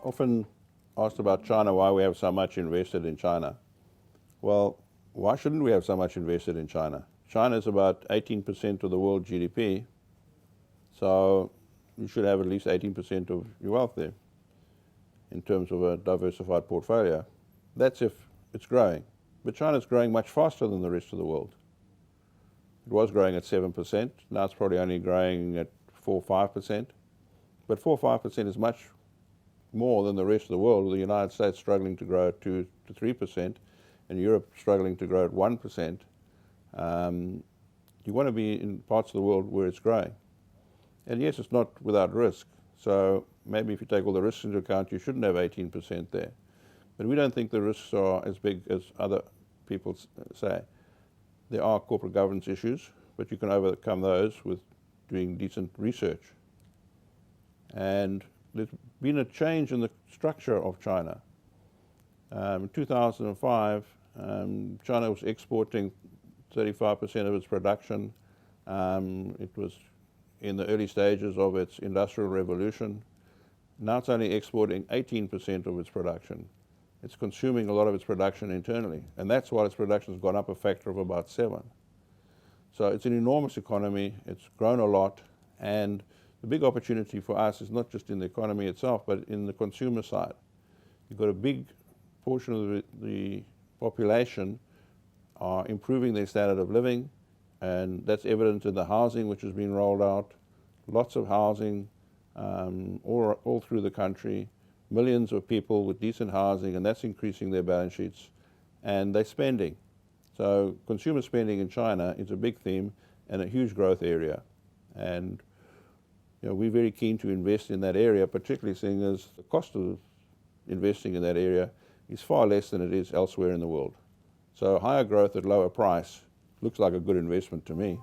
often asked about China, why we have so much invested in China. Well, why shouldn't we have so much invested in China? China is about 18% of the world GDP, so you should have at least 18% of your wealth there in terms of a diversified portfolio. That's if it's growing. But China's growing much faster than the rest of the world. It was growing at 7%, now it's probably only growing at 4 or 5%. But 4 or 5% is much more than the rest of the world, with the United States struggling to grow at 2 to 3%, and Europe struggling to grow at 1%. You want to be in parts of the world where it's growing. And yes, it's not without risk. So maybe if you take all the risks into account, you shouldn't have 18% there. But we don't think the risks are as big as other people say. There are corporate governance issues, but you can overcome those with doing decent research. And there's been a change in the structure of China. In 2005, China was exporting 35% of its production. It was in the early stages of its industrial revolution. Now it's only exporting 18% of its production. It's consuming a lot of its production internally, and that's why its production has gone up a factor of about 7. So it's an enormous economy, it's grown a lot, and the big opportunity for us is not just in the economy itself, but in the consumer side. You've got a big portion of the population are improving their standard of living, and that's evident in the housing which has been rolled out. Lots of housing all through the country, millions of people with decent housing, and that's increasing their balance sheets, and they're spending. So consumer spending in China is a big theme and a huge growth area. And we're very keen to invest in that area, particularly seeing as the cost of investing in that area is far less than it is elsewhere in the world. So higher growth at lower price looks like a good investment to me.